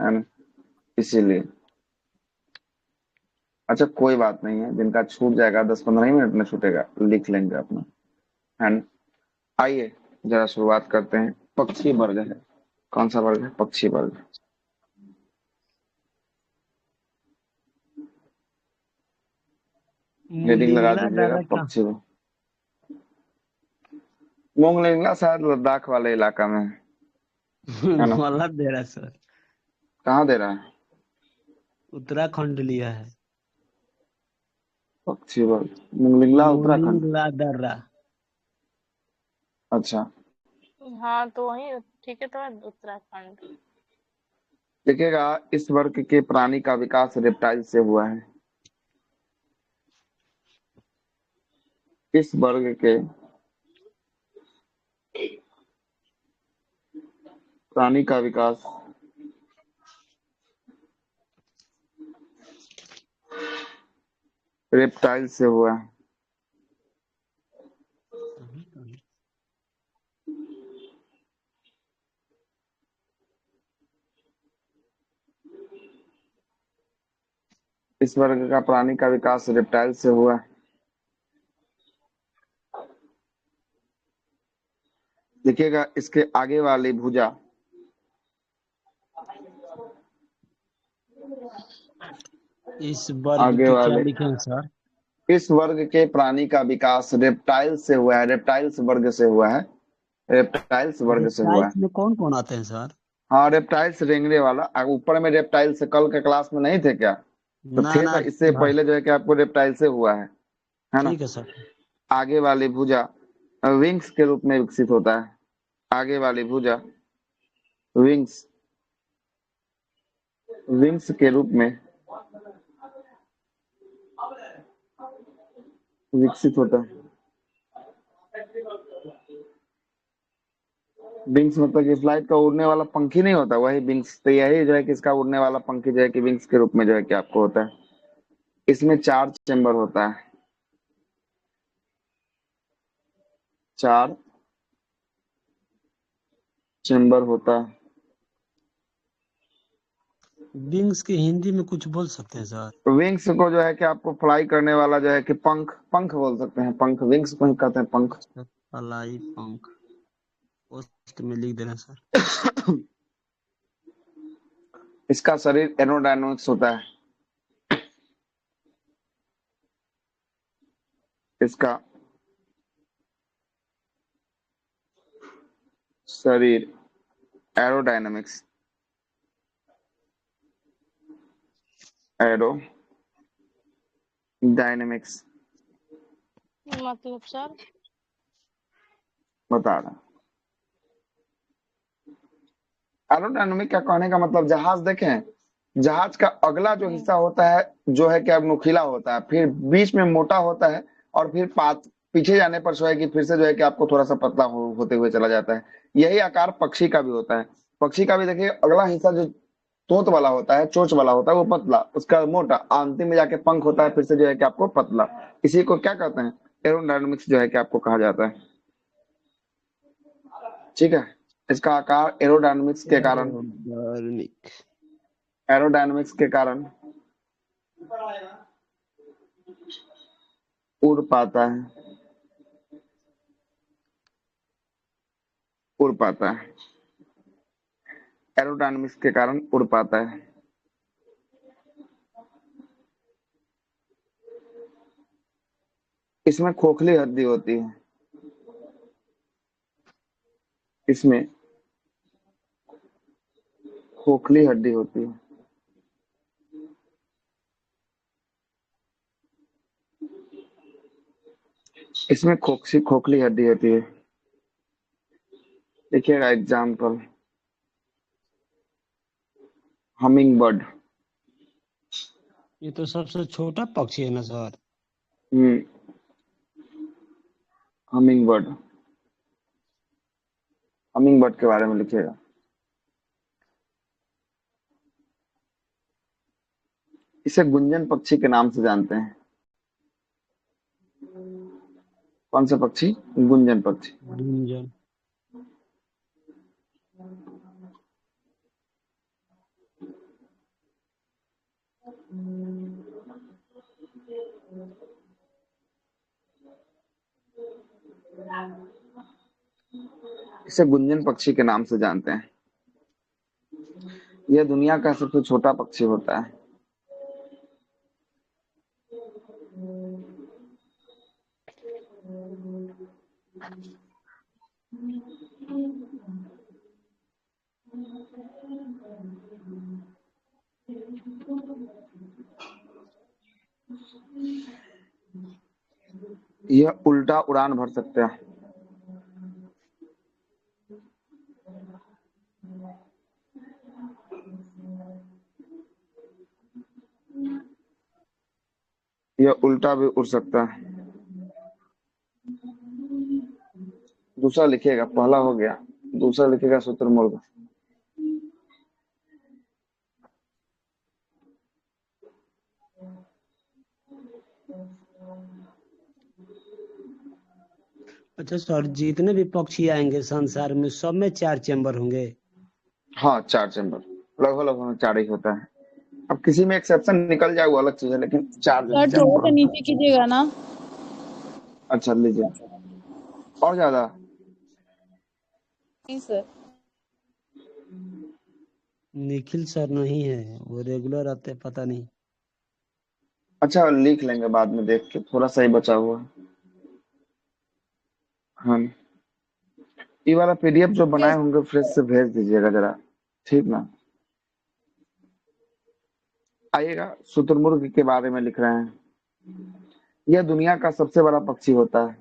है ना, इसीलिए। अच्छा कोई बात नहीं है, जिनका छूट जाएगा 10-15 ही मिनट में छूटेगा, लिख लेंगे अपना, है ना। आइए जरा शुरुआत करते हैं। पक्षी वर्ग है, कौन सा वर्ग है? पक्षी वर्ग। हेडिंग लगा मुंगलिंगला दीजिएगा, दादा का। पक्षी वर्ग। मोंगलिंगला शायद लद्दाख वाले इलाका में है ना। गलत दे रहा है सर। कहाँ दे रहा है? उत्तराखंड लिया है। पक्षी वर्ग मोंगलिंगला उत्तराखंड। मुंगलिंगला दर्रा। अच्छा। हाँ तो वही ठीक है, तो है उत्तराखंड। देखिएगा, इस वर्ग के प्राणी का विकास रेप्टाइल से हुआ है। इस वर्ग के प्राणी का विकास रेप्टाइल से हुआ है। इस वर्ग का प्राणी का विकास रेप्टाइल से हुआ है। देखिएगा, इसके आगे वाली भुजा, इस वर्ग आगे के क्या वाले, लिखे हैं सर? इस वर्ग के प्राणी का विकास रेप्टाइल से हुआ है, रेप्टाइल्स वर्ग से हुआ है, रेप्टाइल्स वर्ग से हुआ है। रेप्टाइल्स में कौन कौन आते हैं सर? हाँ, रेप्टाइल्स रेंगने वाला, ऊपर में रेप्टाइल्स कल के क्लास में नहीं थे क्या? तो ना थे ना। ना, इससे भा- पहले जो है कि आपको रेप्टाइल से हुआ है ना। ठीक है सर। आगे वाली भुजा विंग्स के रूप में विकसित होता है। आगे वाली भुजा विंग्स, विंग्स के रूप में विकसित होता है। विंग्स मतलब कि फ्लाइट का उड़ने वाला पंखी नहीं होता, वही विंग्स। तो यही जो है कि इसका उड़ने वाला पंखी जो है कि विंग्स के रूप में जो है कि आपको होता है। इसमें 4 चेम्बर होता है, 4 चेम्बर होता है। विंग्स की हिंदी में कुछ बोल सकते हैं सर? विंग्स को जो है कि आपको फ्लाई करने वाला जो है कि पंख, पंख बोल सकते हैं, पंख। विंग्स को ही कहते हैं पंख। सर, पलाई पंख। पोस्ट में लिख देना सर। इसका शरीर एरोडायनामिक्स होता है। इसका शरीर एरोडायनामिक्स, एरोडायनामिक्स मतलब सर। बता रहा। एरोडायनामिक का कहने का मतलब, जहाज देखें, जहाज का अगला जो हम्म। हिस्सा होता है जो है कि अब नुकीला होता है, फिर बीच में मोटा होता है, और फिर पीछे जाने पर जो है कि फिर से जो है कि आपको थोड़ा सा पतला होते हुए चला जाता है। यही आकार पक्षी का भी होता है। पक्षी का भी देखिए, अगला हिस्सा जो तोत वाला होता है, चोंच वाला होता है, वो पतला, उसका मोटा, अंतिम में जाके पंख होता है, फिर से जो है कि आपको पतला। इसी को क्या कहते हैं? एरोडायनामिक्स जो है कि आपको कहा जाता है। ठीक है। इसका आकार एरोडायनामिक्स के कारण, एरोडायनामिक। एरोडायनामिक्स के कारण उड़ पाता है, उड़ पाता है। एरोडायनामिक्स के कारण उड़ पाता है। इसमें खोखली हड्डी होती है। इसमें खोखली हड्डी होती है। इसमें खोखली हड्डी होती है। देखिएगा एग्जाम्पल, हमिंग बर्ड। ये तो सबसे छोटा पक्षी है ना सर? हम्म, हमिंग बर्ड, हमिंग बर्ड के बारे में लिखिएगा। इसे गुंजन पक्षी के नाम से जानते हैं। कौन सा पक्षी? गुंजन पक्षी। गुंजन। इसे गुंजन पक्षी के नाम से जानते हैं। यह दुनिया का सबसे छोटा पक्षी होता है। यह उल्टा उड़ान भर सकता है। यह उल्टा भी उड़ सकता है। दूसरा लिखिएगा, पहला हो गया, दूसरा लिखिएगा शुतुरमुर्ग। अच्छा सर, जितने भी पक्षी आएंगे संसार में सब में 4 चैम्बर होंगे? हाँ, 4 चैम्बर, लगभग लगभग 4 ही होता है। अब किसी में एक्सेप्शन निकल जाए वो अलग चीज है, लेकिन 4 सर थोड़ा चैम्बर सा होता है। नीचे कीजिएगा ना। अच्छा लीजिए, और ज्यादा। नहीं सर। निखिल सर नहीं है, वो रेगुलर आते हैं, पता नहीं। अच्छा लिख लेंगे बाद में देख के, थोड़ा सा ही बचा हुआ है। हाँ, ये वाला पीडीएफ जो बनाए होंगे फ्रेश से भेज दीजिएगा जरा, ठीक ना। आइएगा, शुतुरमुर्ग के बारे में लिख रहे हैं। यह दुनिया का सबसे बड़ा पक्षी होता है।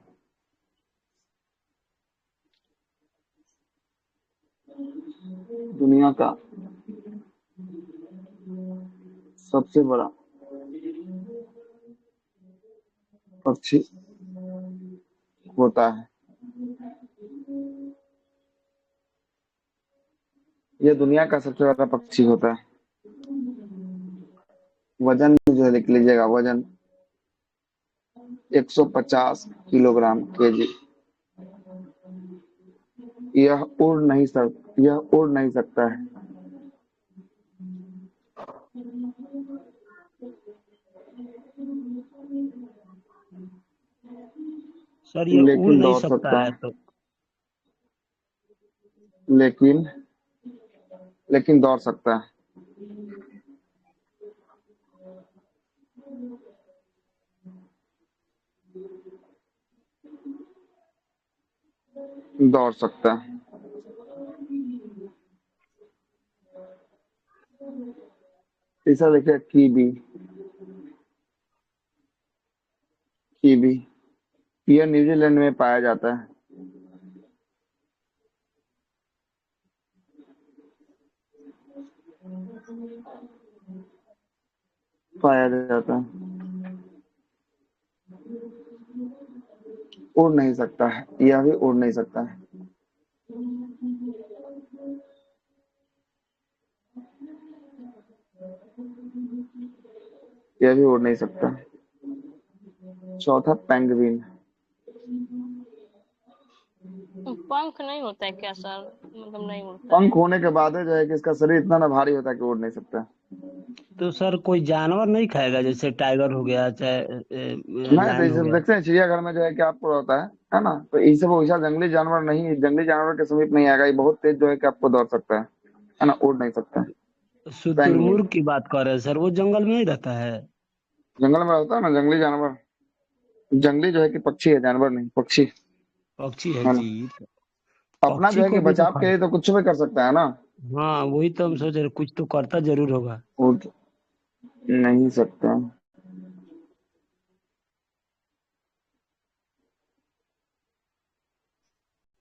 दुनिया का सबसे बड़ा पक्षी होता है। यह दुनिया का सबसे बड़ा पक्षी होता है। वजन जो है लिख लीजिएगा, वजन 150 किलोग्राम केजी। यह उड़ नहीं सकता है। सर ये उड़ लेकिन नहीं दौड़ सकता सकता है है। तो? लेकिन लेकिन दौड़ सकता है। दौड़ सकता है। तीसरा देखिए, कीवी। कीवी यह न्यूजीलैंड में पाया जाता है। पाया जाता है। उड़ नहीं सकता है, यह भी उड़ नहीं सकता है। यह भी उड़ नहीं सकता। चौथा पेंगुइन। पंख नहीं होता है क्या सर? मतलब नहीं उड़ता है? पंख होने के बाद है जो है कि इसका शरीर इतना ना भारी होता है कि उड़ नहीं सकता। तो सर कोई जानवर नहीं खाएगा, जैसे टाइगर हो गया, चाहे नहीं तो लायन ये हो सब गया? देखते हैं चिड़ियाघर में जो है कि आपको होता है ना, तो ये सब वैसा जंगली जानवर नहीं, जंगली जानवर के समीप नहीं आएगा। ये बहुत तेज जो है कि आपको दौड़ सकता है ना, उड़ नहीं सकता। पेंगुइन शुतुरमुर्ग की बात कर रहे हैं सर, वो जंगल में ही रहता है? जंगल में रहता है ना, जंगली जानवर। जंगली जो है कि पक्षी है, जानवर नहीं, पक्षी पक्षी है है ना। जी। अपना जो पक्षी है कि को भी तो बचाव खा। के लिए तो कुछ भी कर सकता है ना। हाँ वही तो हम सोच रहे, कुछ तो करता जरूर होगा। उड़ नहीं सकता।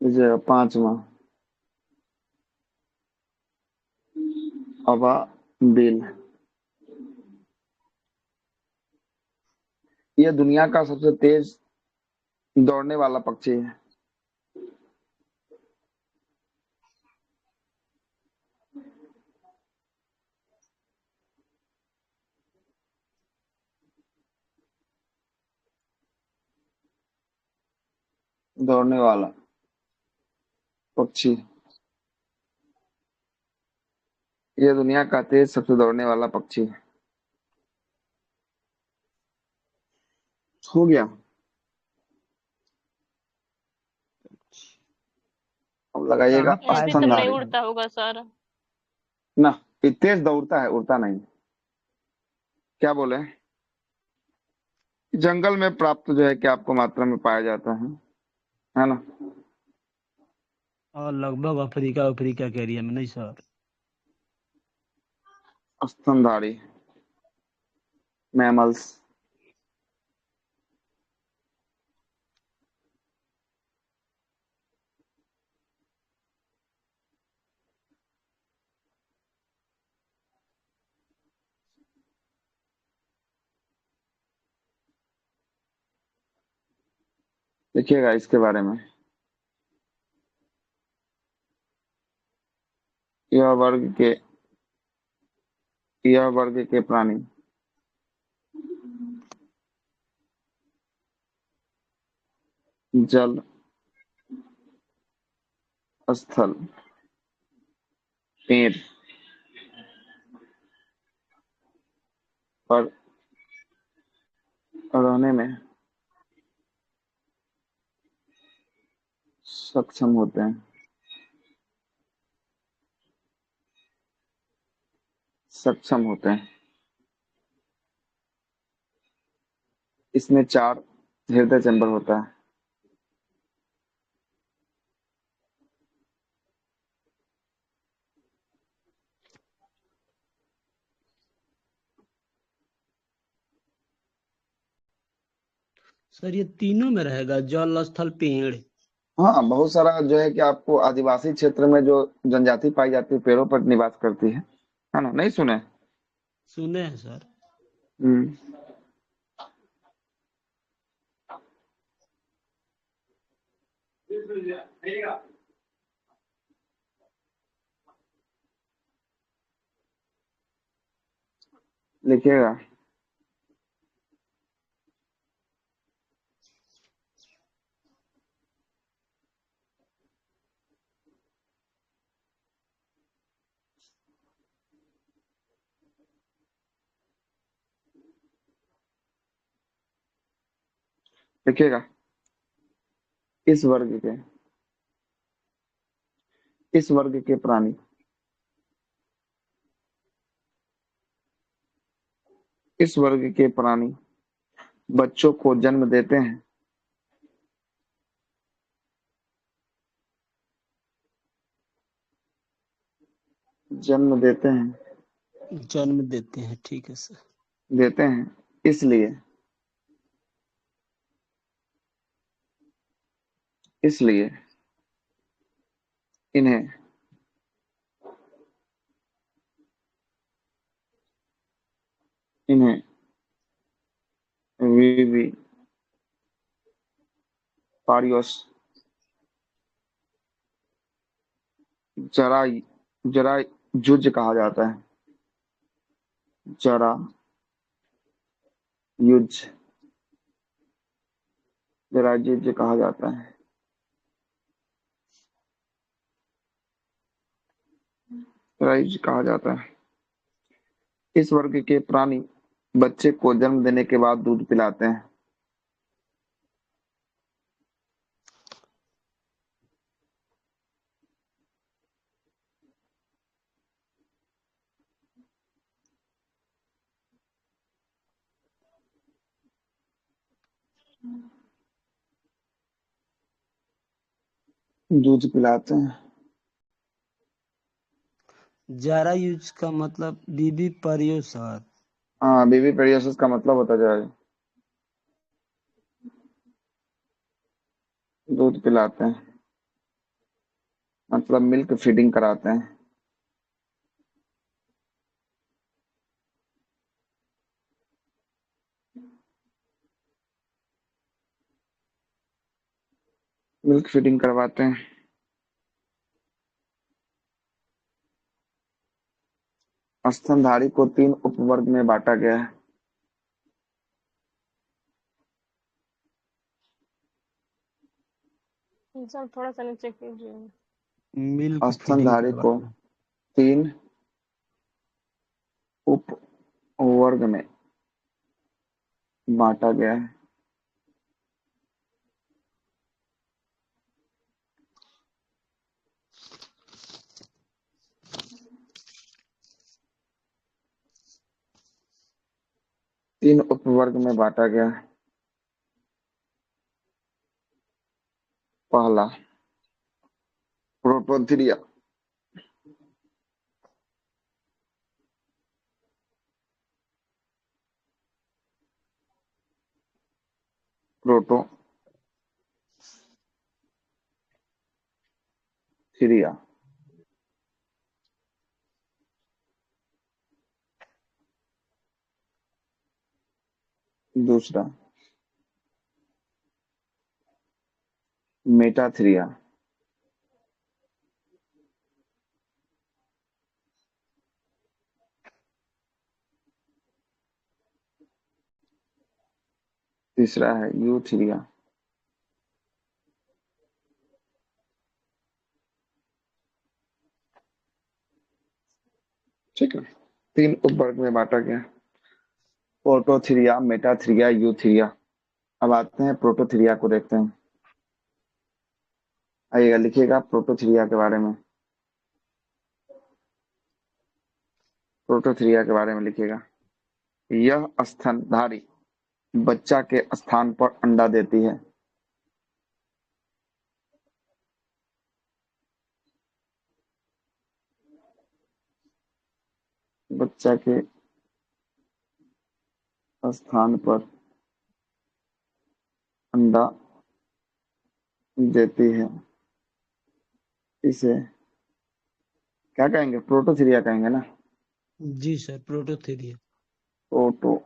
जैसे पांचवा, हवा बिल। यह दुनिया का सबसे तेज दौड़ने वाला पक्षी है। दौड़ने वाला पक्षी। यह दुनिया का तेज सबसे दौड़ने वाला पक्षी है। हो गया। अब लगाइएगा कहाँ पाए ऐसे तो नहीं स्तनधारी। जाएगा। उड़ता होगा सर। ना, ये तेज दौड़ता है, उड़ता नहीं। क्या बोले? जंगल में प्राप्त जो है कि आपको मात्रा में पाया जाता है ना? और लगभग अफ्रीका अफ्रीका के एरिया में नहीं सर। स्तनधारी मैमल्स। देखिएगा इसके बारे में। यह वर्ग के यह वर्ग के प्राणी जल, स्थल, पेड़ पर रहने में सक्षम होते हैं। सक्षम होते हैं। इसमें 4 हृदय चैम्बर होता है। सर ये तीनों में रहेगा, जल स्थल पेड़। हाँ, बहुत सारा जो है कि आपको आदिवासी क्षेत्र में जो जनजाति पाई जाती है, पेड़ों पर निवास करती है ना? नहीं सुने? सुने हैं सर। हम्म। लिखिएगा। लिखिएगा। इस वर्ग के इस वर्ग के प्राणी इस वर्ग के प्राणी बच्चों को जन्म देते हैं। जन्म देते हैं। जन्म देते हैं, ठीक है सर। देते हैं इसलिए इसलिए इन्हें इन्हें विवि पारियोस जरा जरा युज कहा जाता है। जरा युज जरा युज कहा जाता है। जरा युज कहा जाता है। इस वर्ग के प्राणी बच्चे को जन्म देने के बाद दूध पिलाते हैं। दूध पिलाते हैं। जारा यूज का मतलब बीबी परियो सर। हाँ, बेबी पेडियाट्रिक्स का मतलब होता है दूध पिलाते हैं, मतलब मिल्क फीडिंग कराते हैं। मिल्क फीडिंग करवाते हैं। स्तनधारी को 3 उपवर्ग में बांटा गया है। सर थोड़ा सा नीचे कीजिए। मिल्क फीडिंग स्तनधारी को करवाते हैं। 3 उपवर्ग में बांटा गया है। तीन उपवर्ग में बांटा गया है। पहला प्रोटोथीरिया, प्रोटोथीरिया। दूसरा मेटाथीरिया। तीसरा है यूथीरिया। ठीक है, तीन उपवर्ग में बांटा गया, प्रोटोथीरिया, मेटाथीरिया, यूथीरिया। अब आते हैं प्रोटोथीरिया को देखते हैं। आइएगा, लिखिएगा प्रोटोथीरिया के बारे में। प्रोटोथीरिया के बारे में लिखिएगा। यह स्तनधारी बच्चा के स्थान पर अंडा देती है। बच्चा के स्थान पर अंडा देती है। इसे क्या कहेंगे? प्रोटोथीरिया कहेंगे ना। जी सर, प्रोटोथीरिया। प्रोटोथीरिया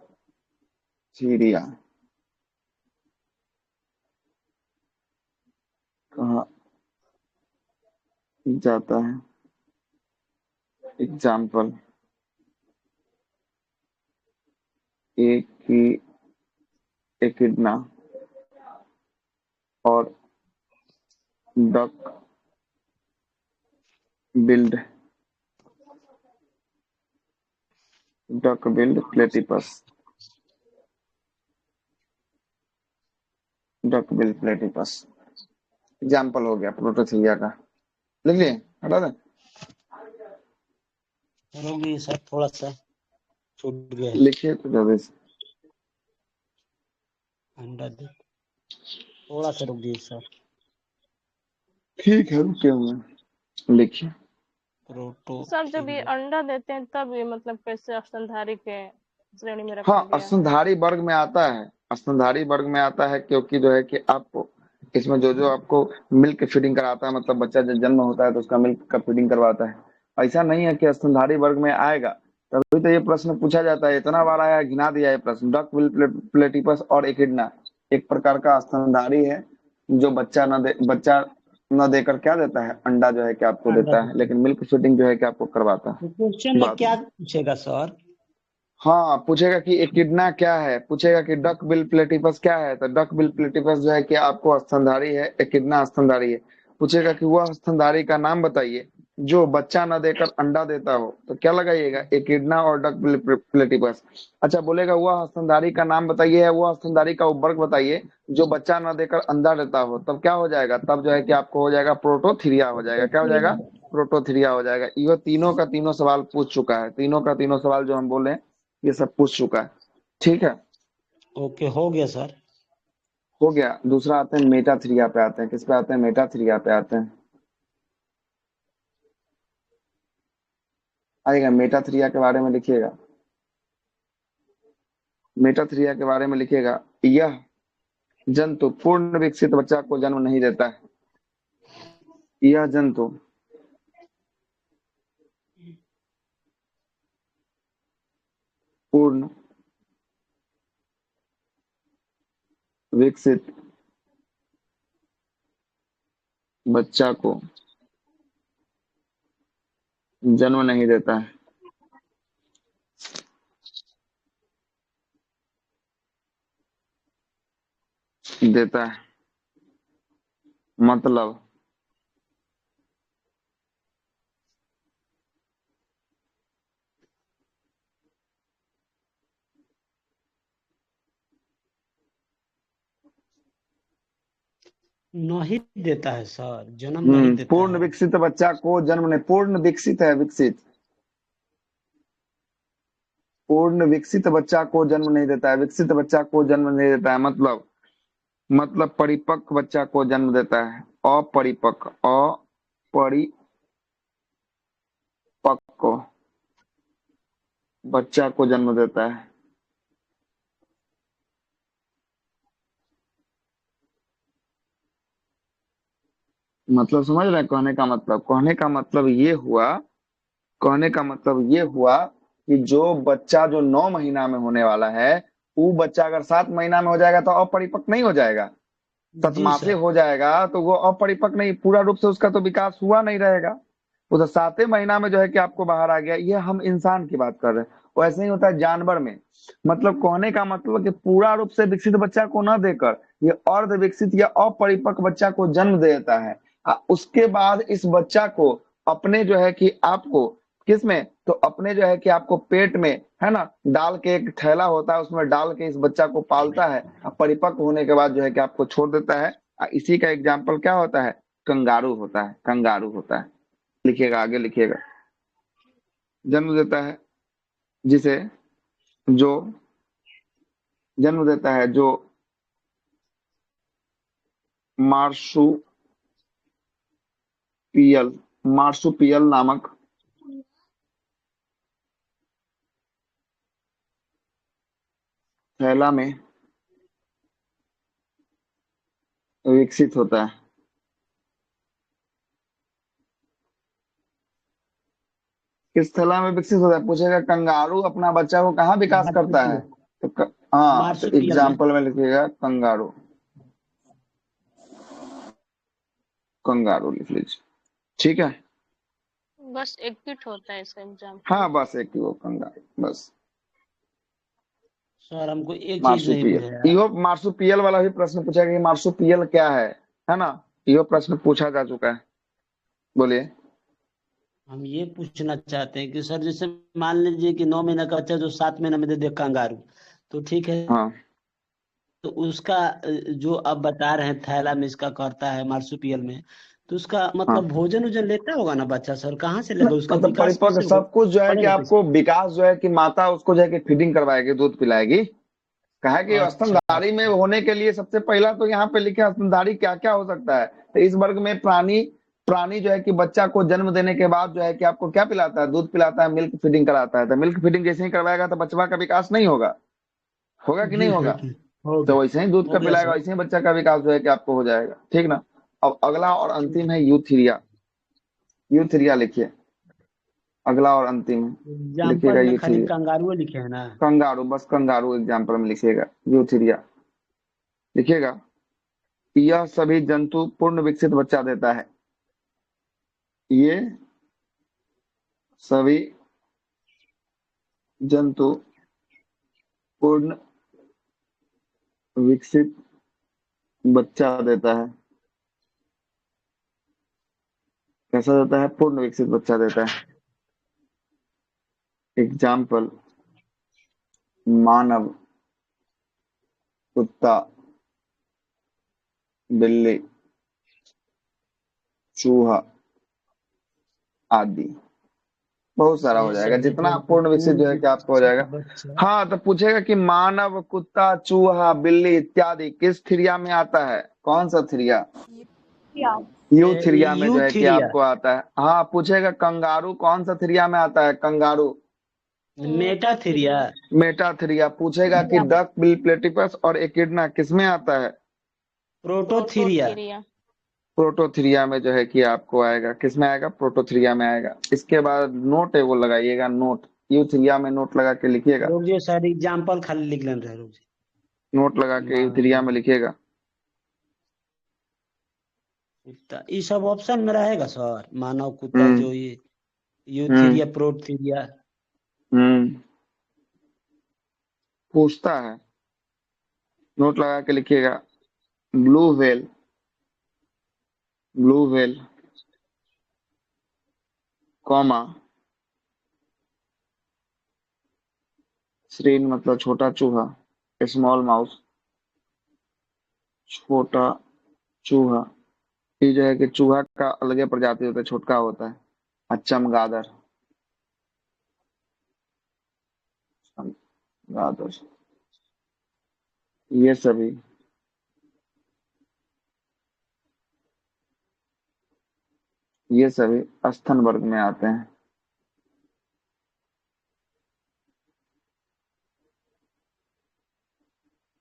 कहा जाता है। एग्जाम्पल, एक की एकिडना और duck billed platypus. Duck billed platypus example हो गया प्रोटोथीरिया का। लिख लिए? हटा दें? रुकिए सर, थोड़ा सा छूट गया है। लिखिए तो जल्दी से। अंडा दे, थोड़ा सा रुकिए सर। ठीक है, रुके हुए। लिखिए। तो सर जब ये अंडा देते हैं तब ये मतलब कैसे स्तनधारी के श्रेणी में रखा हाँ, गया है? स्तनधारी वर्ग में आता है। स्तनधारी वर्ग में आता है क्योंकि जो है कि आपको इसमें जो जो आपको मिल्क फीडिंग कराता है, मतलब बच्चा जब जन्म होता है तो उसका मिल्क का फीडिंग करवाता है। ऐसा नहीं है कि स्तनधारी वर्ग में आएगा। तभी तो ये प्रश्न पूछा जाता है, इतना बार आया, घिना दिया ये प्रश्न। डक विल प्लेटिपस और एकिडना एक प्रकार का स्तनधारी है जो बच्चा न देकर क्या देता है? अंडा जो है कि आपको अंडा देता है, देते हैं। लेकिन मिल्क फीडिंग जो है कि आपको करवाता तो है क्वेश्चन में बाद क्या में। पूछेगा सर? हाँ, पूछेगा कि एकिडना क्या है, पूछेगा कि डक बिल प्लेटिपस क्या है, तो डक बिल प्लेटिपस जो है कि आपको स्तनधारी है, एकिडना स्तनधारी है। पूछेगा कि वह स्तनधारी का नाम बताइए जो बच्चा न देकर अंडा देता हो, तो क्या लगाइएगा? एकिडना और डक बिल प्लेटिपस। अच्छा, बोलेगा वह स्तनधारी का नाम बताइए, वह स्तनधारी का उपवर्ग बताइए जो बच्चा न देकर अंडा देता हो, तब क्या हो जाएगा? तब जो है कि आपको हो जाएगा प्रोटोथीरिया हो जाएगा। क्या हो जाएगा? प्रोटोथीरिया हो जाएगा। ये तीनों का तीनों सवाल पूछ चुका है। तीनों का तीनों सवाल जो हम बोले ये सब पूछ चुका है। ठीक है, ओके, हो गया सर। हो गया। दूसरा आते हैं मेटाथीरिया पे आते हैं। किस पे आते हैं? मेटाथीरिया पे आते हैं। आएगा, मेटाथीरिया के बारे में लिखिएगा। मेटाथीरिया के बारे में लिखिएगा। यह जंतु पूर्ण विकसित बच्चा को जन्म नहीं देता है। यह जंतु पूर्ण विकसित बच्चा को जन्म नहीं देता है। देता है मतलब नहीं देता है सर, जन्म नहीं देता पूर्ण है। विकसित बच्चा को जन्म नहीं, पूर्ण विकसित है, विकसित, पूर्ण विकसित बच्चा को जन्म नहीं देता है, विकसित बच्चा को जन्म नहीं देता है, मतलब परिपक्व बच्चा को जन्म देता है। अपरिपक्व बच्चा को जन्म देता है। मतलब समझ रहे हैं कहने का मतलब? कहने का मतलब ये हुआ कि जो बच्चा जो 9 महीना में होने वाला है, वो बच्चा अगर 7 महीना में हो जाएगा तो अपरिपक्व नहीं हो जाएगा। जी सतमासे सर। हो जाएगा तो वो अपरिपक्व नहीं, पूरा रूप से उसका तो विकास हुआ नहीं रहेगा। वो तो 7वें महीना में जो है कि आपको बाहर आ गया। ये हम इंसान की बात कर रहे हैं, वैसे ही होता है जानवर में। मतलब कहने का मतलब कि पूरा रूप से विकसित बच्चा को न देकर ये अर्ध विकसित या अपरिपक्व बच्चा को जन्म देता है। उसके बाद इस बच्चा को अपने जो है कि आपको किसमें, तो अपने जो है कि आपको पेट में, है ना, डाल के एक थैला होता है, उसमें डाल के इस बच्चा को पालता है। परिपक्व होने के बाद जो है कि आपको छोड़ देता है। इसी का एग्जाम्पल क्या होता है? कंगारू होता है, कंगारू होता है। लिखिएगा, आगे लिखिएगा। जन्म देता है जिसे, जो जन्म देता है जो मार्सुपियल नामक थैला में विकसित होता है। किस थैला में विकसित होता है पूछेगा? कंगारू अपना बच्चा को कहाँ विकास करता है? मार्सुपियल। तो हाँ, तो मार्सुपियल में। एग्जाम्पल में लिखिएगा कंगारू। कंगारू लिख लीजिए, ठीक है। बस एक किट होता है इसका एग्जाम्पल। हाँ, बस एक ही वो कंगारू, बस। सर हमको एक चीज नहीं मार्सुपियल, बुझाया। इहो मार्सुपियल वाला भी प्रश्न पूछा गया कि मार्सुपियल क्या है ना? इहो प्रश्न पूछा जा चुका है। बोलिए। हम ये पूछना चाहते हैं कि सर जैसे मान लीजिए कि 9 महीना का बच्चा जो 7 महीना में दे दे कंगारू, तो ठीक है। हाँ तो उसका जो अब बता रहे हैं थैला में इसका करता है मार्सुपियल में, तो उसका हाँ, मतलब भोजन वोजन लेता होगा ना बच्चा सर? कहाँ से लेगा? उसका मतलब विकास परिपक्व कैसे होगा? सब कुछ जो है कि पढ़ेगा कैसे? आपको विकास जो है कि माता उसको जो है कि फीडिंग करवाएगी, दूध पिलाएगी। कहा है कि अच्छा स्तनधारी में अच्छा। होने के लिए सबसे पहला तो यहाँ पे लिखे स्तनधारी क्या क्या हो सकता है। तो इस वर्ग में प्राणी प्राणी जो है कि बच्चा को जन्म देने के बाद जो है कि आपको क्या पिलाता है? दूध पिलाता है, मिल्क फीडिंग कराता है। तो मिल्क फीडिंग जैसे ही करवाएगा तो बच्चा का विकास नहीं होगा, होगा कि नहीं जी सर होगा? जी। हो तो गया। वैसे ही दूध हो का गया पिलाएगा, सर। वैसे ही बच्चा का विकास जो है कि आपको हो जाएगा, ठीक ना? अब अगला और ठीक अंतिम है। है यूथीरिया। यूथीरिया लिखिए, अगला और अंतिम है। एग्जाम्पल लिखिएगा में खाली यूथीरिया। कंगारू लिखे हैं ना? कंगारू, बस कंगारू एग्जाम्पल में लिखिएगा, यूथीरिया लिखिएगा। यह सभी जंतु पूर्ण विकसित बच्चा देता है। ये सभी जंतु पूर्ण विकसित बच्चा देता है। कैसा देता है? पूर्ण विकसित बच्चा देता है। एग्जाम्पल: मानव, कुत्ता, बिल्ली, चूहा आदि। बहुत सारा हो ये जाएगा, सभी जितना जंतु पूर्ण विकसित जो पूर्ण है कि आपको हो विकसित जाएगा। बच्चा। हाँ, तो पूछेगा कि मानव, कुत्ता, चूहा, बिल्ली इत्यादि किस थ्रिया में आता है? कौन सा थ्रिया? यूथीरिया में जो है कि यूथीरिया। आपको आता है। हाँ, पूछेगा कंगारू कौन सा थ्रिया में आता है? Kangaroo Metatheria. मेटाथीरिया। मेटाथ्रिया। पूछेगा कि डक, बिल प्लेटिपस और एकिडना किसमें आता है? प्रोटोथीरिया। प्रोटोथीरिया। प्रोटोथ्रिया में जो है कि आपको आएगा। किसमें आएगा? प्रोटोथ्रिया में आएगा। इसके बाद नोट है वो लगाइएगा, नोट। यूथीरिया में नोट लगा के लिखिएगा। लोग जो सर एग्जाम्पल खाली लिख लेन रहे लोग। नोट लगा के यूथीरिया मानव, में लिखिएगा। कुत्ता, ये सब ऑप्शन में रहेगा सर? मानव, कुत्ता, हम्म जो ये हम्म यूथीरिया, प्रोटथीरिया। हम्म पूछता है, नोट लगा के लिखिएगा। Blue whale, blue whale, comma, श्रीन मतलब छोटा चूहा, स्मॉल माउस, छोटा चूहा। ये जो है कि चूहा का अलगे प्रजाति होता है, छोटका होता है। और चमगादड़, चमगादड़, ये सभी स्तन वर्ग में आते हैं।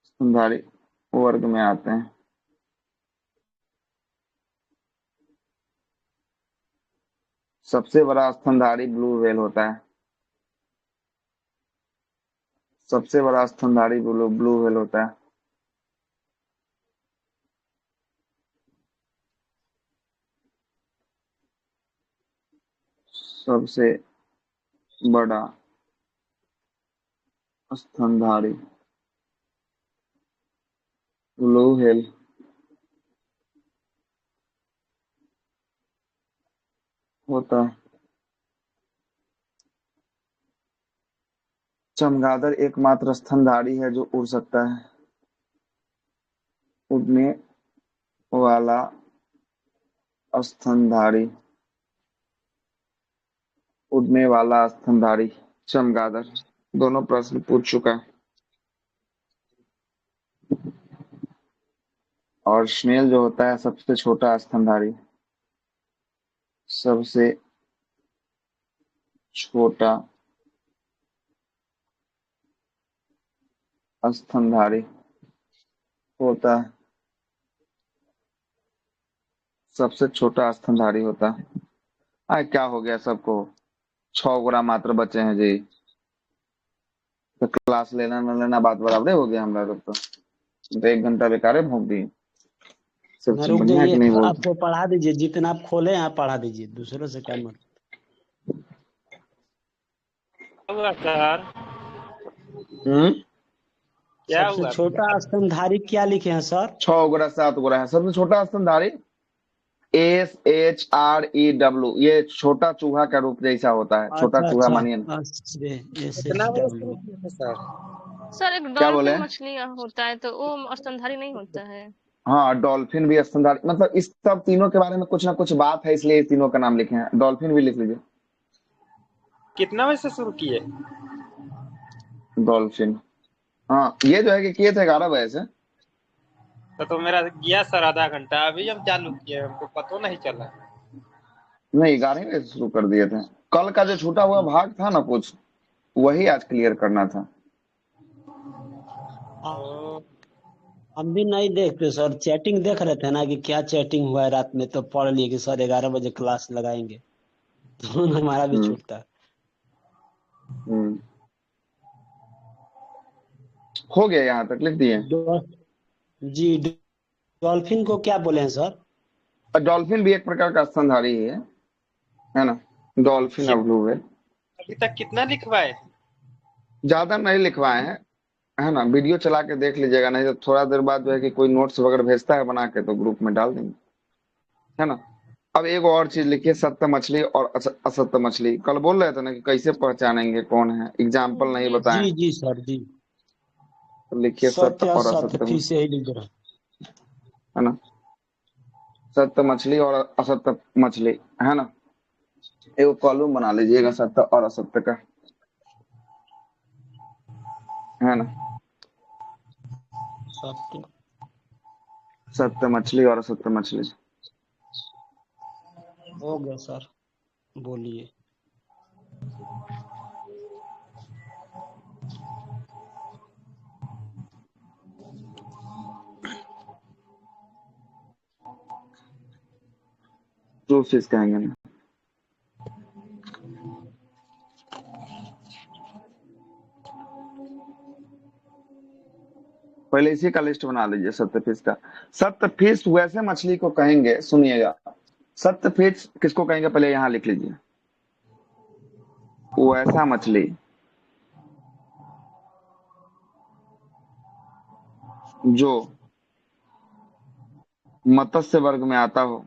स्तनधारी वर्ग में आते हैं। सबसे बड़ा स्तनधारी ब्लू व्हेल होता है। सबसे बड़ा स्तनधारी ब्लू व्हेल होता है। सबसे बड़ा स्तनधारी ब्लू व्हेल होता है। चमगादड़ एकमात्र स्तनधारी है जो उड़ सकता है। उड़ने वाला स्तनधारी, उड़ने वाला स्तनधारी चमगादड़। दोनों प्रश्न पूछ चुका है। और स्नेल जो होता है सबसे छोटा स्तनधारी। सबसे छोटा स्तनधारी होता है। सबसे छोटा स्तनधारी होता है। क्या हो गया सबको? 6 गुना मात्र बचे हैं जी। तो क्लास लेना न लेना बात बराबर हो गया हमारा। तो 1 घंटा बेकार है भोंक दी। ना सबसे रुक बढ़िया है जाइए, कि नहीं बोल? आपको पढ़ा दीजिए, जितना आप खोले आप पढ़ा दीजिए, दूसरों से क्या मत। हुआ सर? क्या सबसे हुआ? छोटा स्तनधारी क्या लिखे हैं सर? 6 गुना 7 गुना है सबसे छोटा स्तनधारी। SHREW, ये छोटा चूहा का रूप जैसा होता है। छोटा अच्छा चूहा अच्छा, मानिए ना। एस कितना एच बजे शुरू डब्ल्यू। किए थे सर? सर एक क्या बोले? डॉल्फिन मछली होता है तो वो स्तनधारी नहीं होता है? हाँ, डॉल्फिन भी स्तनधारी, मतलब इस सब तीनों के बारे में कुछ ना कुछ बात है, इसलिए इस तीनों का नाम लिखे हैं। डॉल्फिन भी लिख लीजिए। कितना बजे से शुरू किए? डॉल्फिन, हाँ ये जो है कि किए थे 11 बजे से। तो मेरा गया सर आधा घंटा, अभी हम चालू किए, हमको पता नहीं चला। नहीं, 11 बजे से शुरू कर दिए थे। कल का जो छूटा हुआ भाग था ना कुछ, वही आज क्लियर करना था। ओ, हम भी नहीं देखते सर, चैटिंग देख रहे थे ना कि क्या चैटिंग हुआ है रात में, तो पढ़ लिए कि सर 11 बजे क्लास लगाएंगे। तो हमारा भी हम्म छूटता। हम्म हो गया, यहाँ तक लिख दिए। जी, डॉल्फिन को क्या बोले हैं सर? और डॉल्फिन भी एक प्रकार का स्तनधारी ही है ना? डॉल्फिन और कित, ब्लू व्हेल। अभी तक कितना लिखवाए? ज्यादा नहीं लिखवाए हैं, है ना? वीडियो चला के देख लीजिएगा, नहीं तो थोड़ा देर बाद जो है कि कोई नोट्स वगैरह भेजता है बना के, तो ग्रुप में डाल देंगे, है ना? अब एक और चीज लिखिए, सत्य मछली और असत्य मछली। कल बोल रहे थे ना कि कैसे पहचानेंगे कौन है, एग्जाम्पल नहीं जी बताएं। जी जी सर जी। तो लिखिए सत्य सत्य और असत्य असत्य, फिर से ही लिख रहा। है ना? सत्य मछली और असत्य मछली, है ना? एक कॉलम बना लीजिएगा सत्य और असत्य का, है ना? सत्य। सत्य मछली और असत्य मछली। हो गया सर, बोलिए। ट्रू फिश कहेंगे ना? पहले इसी का लिस्ट बना लीजिए सत्य फिश का। सत्य फिश वैसे मछली को कहेंगे, सुनिएगा। सत्य फिश किसको कहेंगे पहले यहाँ लिख लीजिए। वैसा मछली जो मत्स्य वर्ग में आता हो,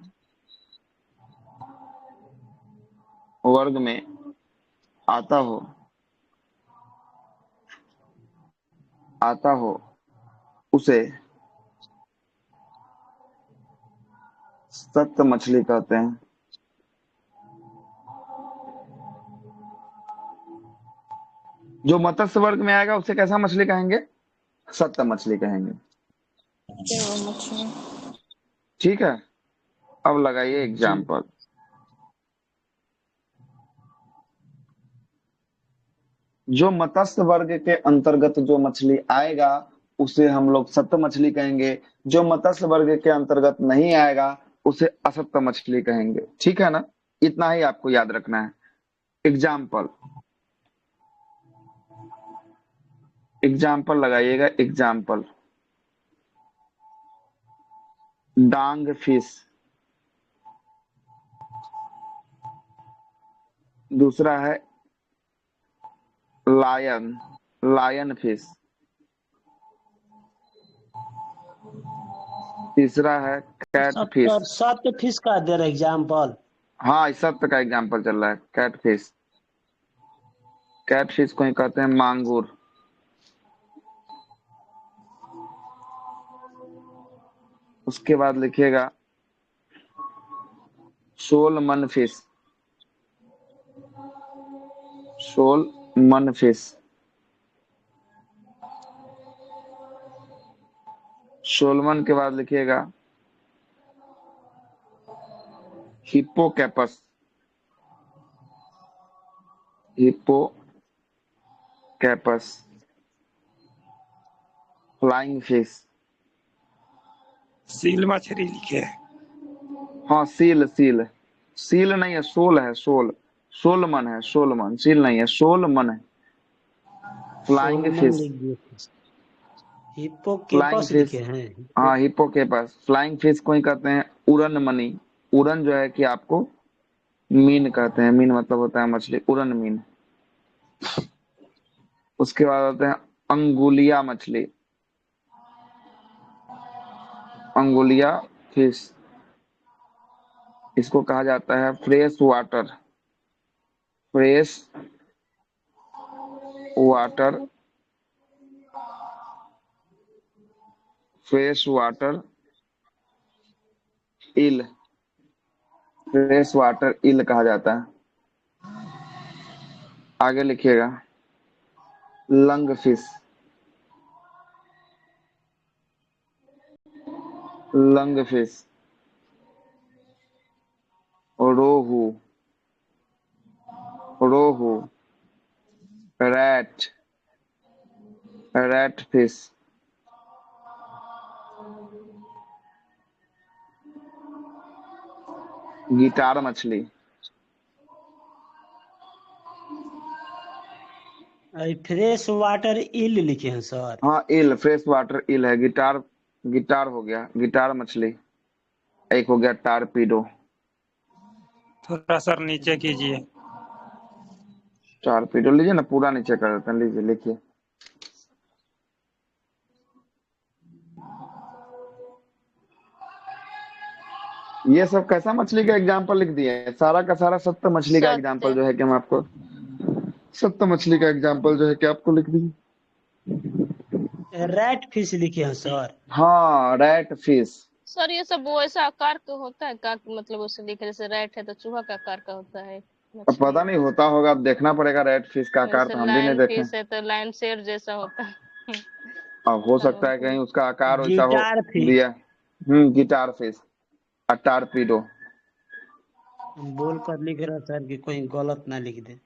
वर्ग में आता हो, आता हो, उसे सत्य मछली कहते हैं। जो मत्स्य वर्ग में आएगा उसे कैसा मछली कहेंगे? सत्त मछली कहेंगे। वो मछली। ठीक है, अब लगाइए जी। एग्जाम्पल। जो मत्स्य वर्ग के अंतर्गत जो मछली आएगा उसे हम लोग सत्त मछली कहेंगे। जो मत्स्य वर्ग के अंतर्गत नहीं आएगा उसे असत्त मछली कहेंगे। ठीक है ना? इतना ही आपको याद रखना है। एग्जाम्पल, एग्जाम्पल लगाइएगा। एग्जाम्पल, डांग फिश, दूसरा है लायन, लायन फिश, तीसरा है कैट फिश। सत्य फिश का दे रहे एग्जाम्पल। हाँ, इस सत्य का एग्जाम्पल चल रहा है, कैट फिश। कैट फिश को ही कहते हैं मांगूर। उसके बाद लिखिएगा Solomon fish, Solomon fish. Solomon के बाद लिखिएगा हिप्पोकैपस, हिप्पोकैपस। फ्लाइंग फिश, सील मछली लिखे है। हाँ सील, सील, सील नहीं है, सोल है, सोल। सोलमन है, सोलमन, सील नहीं है, सोलमन है। फ्लाइंग सोलमन फिश, लिख दिए। Flying hippocampus fish. लिखे हैं। हाँ, हिप्पोकैपस। फ्लाइंग फिश को ही कहते हैं उड़न मनी। उड़न जो है कि आपको मीन कहते हैं। मीन मतलब होता है मछली, उड़न मीन। उसके बाद आते हैं अंगुलिया मछली, अंगुलिया फिश। इसको कहा जाता है fresh water, fresh water, fresh water eel, fresh water eel कहा जाता है। आगे लिखिएगा lung fish, lung fish. Rohu, rohu. Rat, rat fish. Guitar मछली, फ्रेश वाटर इल लिखे हैं सर। हाँ इल, फ्रेश वाटर इल है। गिटार, गिटार हो गया, गिटार मछली। एक हो गया टारपीडो। थोड़ा सर नीचे कीजिए। टारपीडो लीजिए ना, पूरा नीचे कर देते हैं, लीजिए लिखिए। ये सब कैसा मछली का एग्जाम्पल लिख दिए हैं? सारा का सारा सत्य मछली का एग्जाम्पल सत्य। जो है कि हम आपको, सत्य मछली का एग्जाम्पल जो है कि आपको लिख दिए। रैट फिश लिखे हैं सर। हाँ, रैट फिश। सर ये सब वो ऐसा आकार का होता है का, मतलब उसे लिखे जैसे रैट है तो चूहा का आकार का होता है अब मछली। पता नहीं, होता होगा, अब देखना पड़ेगा। रैट फिश का आकार जैसे तो हम भी नहीं लायन देखे। फिश है तो लायन शेर जैसा होता है। अब हो सकता है तो कहीं उसका आकार वैसा हो गिटार फिश। दिया। गिटार फिश और टारपीडो। हम बोल कर लिख रहे सर कि कोई गलत ना लिख दे।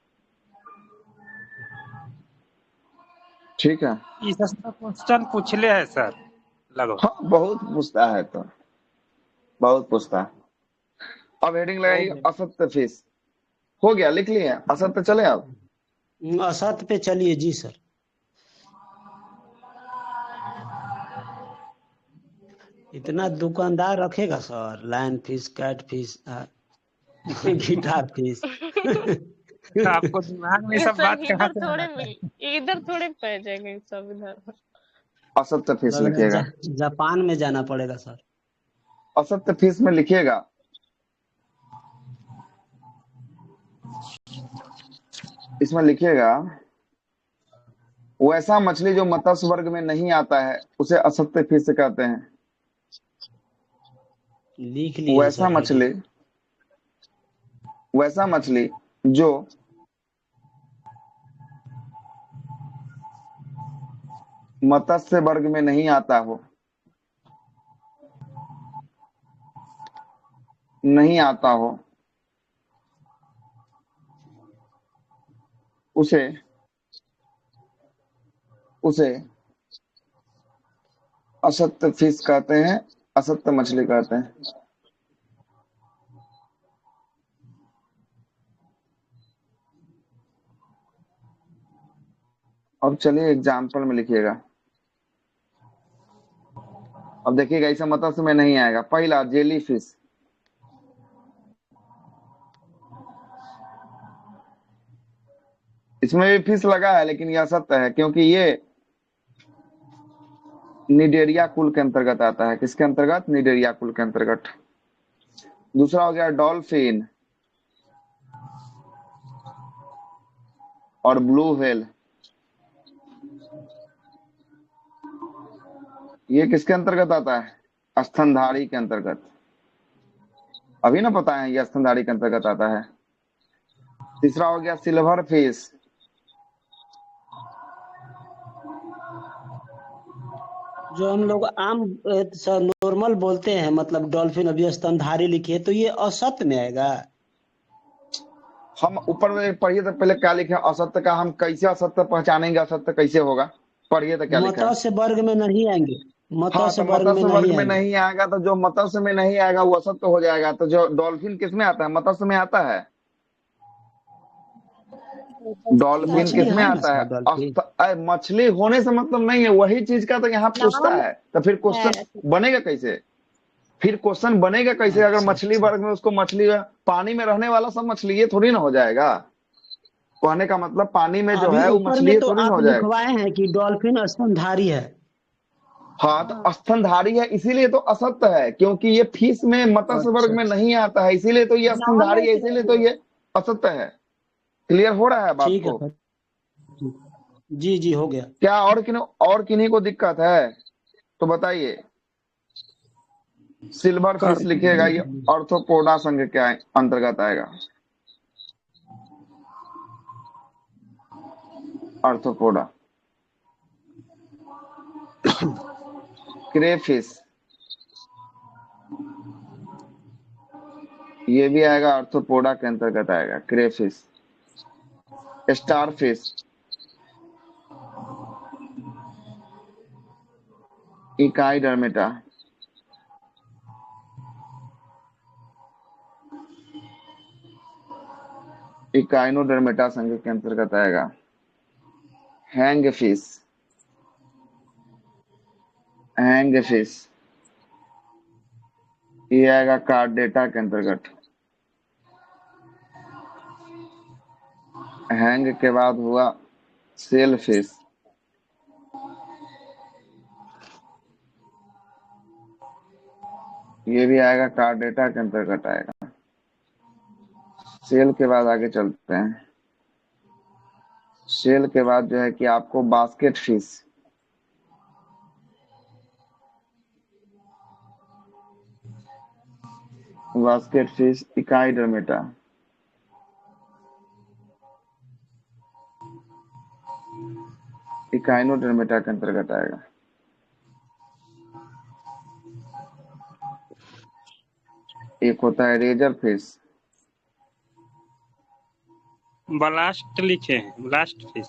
ठीक है। इस क्वेश्चन पूछले है सर लगो। हाँ, बहुत पूछता है तो, बहुत पूछता है। अब हेडिंग हो लगाइए गया। असत्य फिश। हो गया, लिख लिए असत्य, चले अब। असत पे चलिए जी सर। इतना दुकानदार रखेगा sir, lion fish, cat fish, guitar fish. आपको दिमाग में ये सब सब बात कहाँ इधर से आ थोड़े जाता है? मिल, इधर थोड़े पै जाएंगे ये सब इधर। असत्य फिश लग रहा है लिखिएगा। जापान में जाना पड़ेगा सर। असत्य फिश में लिखिएगा, इसमें लिखिएगा वैसा मछली जो मत्स्य वर्ग में नहीं आता है उसे असत्य फिश कहते हैं। लिख लिए हैं वैसा सर मछली, हेडिंग। वैसा मछली जो मत्स्य वर्ग में नहीं आता हो, नहीं आता हो, उसे उसे असत्य फिश कहते हैं, असत्य मछली कहते हैं। अब चलिए एग्जाम्पल में लिखिएगा। अब देखिएगा, इसे मत्स्य में नहीं आएगा। पहला जेली फिश, इसमें भी फिश लगा है लेकिन यह असत्य है, क्योंकि ये निडेरिया कुल के अंतर्गत आता है। किसके अंतर्गत? निडेरिया कुल के अंतर्गत। दूसरा हो गया डॉल्फिन और ब्लू व्हेल, ये किसके अंतर्गत आता है? स्तनधारी के अंतर्गत। अभी ना पता है, ये स्तनधारी के अंतर्गत आता है। तीसरा हो गया सिल्वर फिश, जो हम लोग आम नॉर्मल बोलते हैं, मतलब डॉल्फिन, अभी स्तनधारी लिखी है, तो ये असत्य में आएगा। हम ऊपर में पढ़िए तो पहले क्या लिखे असत्य का, हम कैसे असत्य पहचानेंगे, असत्य कैसे होगा? पढ़िए तो क्या लिखा है। मत्स्य वर्ग में नहीं आएंगे, हाँ, मत्स्य तो वर्ग में मत्स्य वर्ग नहीं में आएंगे। नहीं आएगा, तो जो मत्स्य में नहीं आएगा वो असत्य हो जाएगा। तो जो डॉल्फिन किस में आता है? मत्स्य में आता है। डॉल्फिन मछली किस में है ना आता है? Sir, dolphin. मछली होने से मतलब नहीं है, वही चीज का तो यहाँ पूछता नाम है। तो फिर क्वेश्चन है। बनेगा कैसे? फिर क्वेश्चन बनेगा कैसे अगर अच्छा मछली अच्छा। वर्ग में उसको मछली, पानी में रहने वाला सब मछली, ये थोड़ी ना हो जाएगा। कहने का मतलब पानी में जो अभी है वो ऊपर मछली में ये तो थोड़ी ना आप हो जाएगा। लिखवाए हैं कि डॉल्फिन स्तनधारी है। हाँ, तो स्तनधारी है इसीलिए तो असत्य है, क्योंकि ये फिश में मत्स्य वर्ग अच्छा में अच्छा। नहीं आता है, इसीलिए तो ये नाम स्तनधारी है, ऐसे इसीलिए तो लिखिए। ये असत्य है। क्लियर हो रहा है बात ठीक है को? सर। जी जी, हो गया। क्या और किन्हीं को दिक्कत है तो बताइए। सिल्वर कर फिश लिखिएगा, ये ऑर्थोपोडा संघ के अंतर्गत आएगा। ऑर्थोपोडा। क्रेफिश, ये भी आएगा, ऑर्थोपोडा के अंतर्गत आएगा। क्रेफिश। स्टारफिश, इकाई डर्मेटा, इकाइनोडर्मेटा संघ के अंतर्गत आएगा। हैंग फिश, हैंग फिश, ये आएगा कार्डेटा के अंतर्गत। हैंग के बाद हुआ सेल फिश, ये भी आएगा कार्डेटा के अंतर्गत आएगा। सेल के बाद आगे चलते हैं। सेल के बाद जो है कि आपको बास्केट फिश, बास्केट फिश, इकाई डर्मेटा, इकाइनोडर्मेटा के अंतर्गत आएगा। एक होता है रेजर फिश, ब्लास्ट लिखे हैं, blast fish.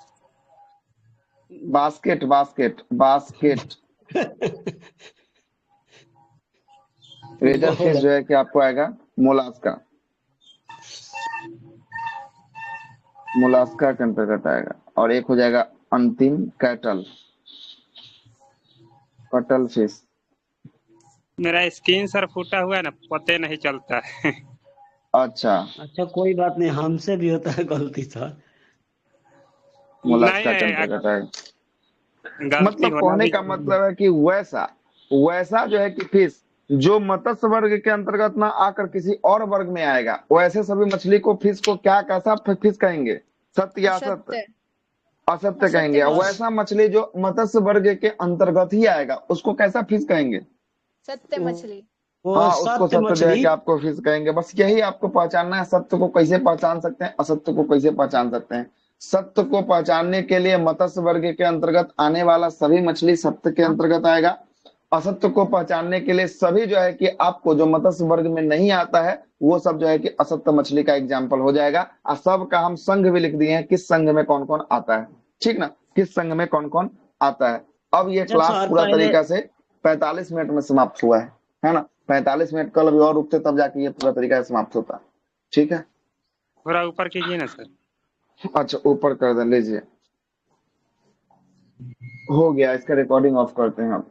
Basket basket basket. Razor fish बहुत जो है कि आपको आएगा मोलास्का, मोलास्का के अंतर्गत आएगा। और एक हो जाएगा अंतिम कैटल, कटल फिश। मेरा स्क्रीन सर फूटा हुआ है ना, पते नहीं चलता है। अच्छा, अच्छा, कोई बात नहीं, हमसे भी होता है गलती सर। नहीं मोलास्का के नहीं, अंतर्गत आएगा। गलती मतलब होना कहने भी का चाहिए। मतलब है कि वैसा वैसा जो है कि फिश जो मत्स्य वर्ग के अंतर्गत ना आकर किसी और वर्ग में आएगा, वैसे सभी मछली को, फिश को क्या, कैसा फिश कहेंगे? सत्य या असत्य? असत्य। असत्य असत्य कहेंगे। और मछली। वैसा मछली जो मत्स्य वर्ग के अंतर्गत ही आएगा उसको कैसा फिश कहेंगे? सत्य वो मछली। हाँ, उसको सत्य सत्य जो है मछली। कि आपको फिश कहेंगे। बस यही आपको पहचानना है, सत्य को कैसे पहचान सकते हैं, असत्य को कैसे पहचान सकते हैं। सत्य को पहचानने के लिए मत्स्य वर्ग के अंतर्गत आने वाला सभी मछली सत्य के अंतर्गत आएगा। असत्य को पहचानने के लिए सभी जो है कि आपको जो मत्स्य वर्ग में नहीं आता है वो सब जो है कि असत्य मछली का एग्जाम्पल हो जाएगा। और सब का हम संघ भी लिख दिए हैं, किस संघ में कौन कौन आता है, ठीक ना, किस संघ में कौन कौन आता है। अब ये जब क्लास सर पूरा पहले तरीका से 45 मिनट में समाप्त हुआ है ना। 45 मिनट कल अभी और रुकते तब जाके ये पूरा तरीका से समाप्त होता। ठीक है, थोड़ा ऊपर कीजिए ना सर। अच्छा ऊपर कर दे लीजिए, हो गया, इसका रिकॉर्डिंग ऑफ करते हैं अब।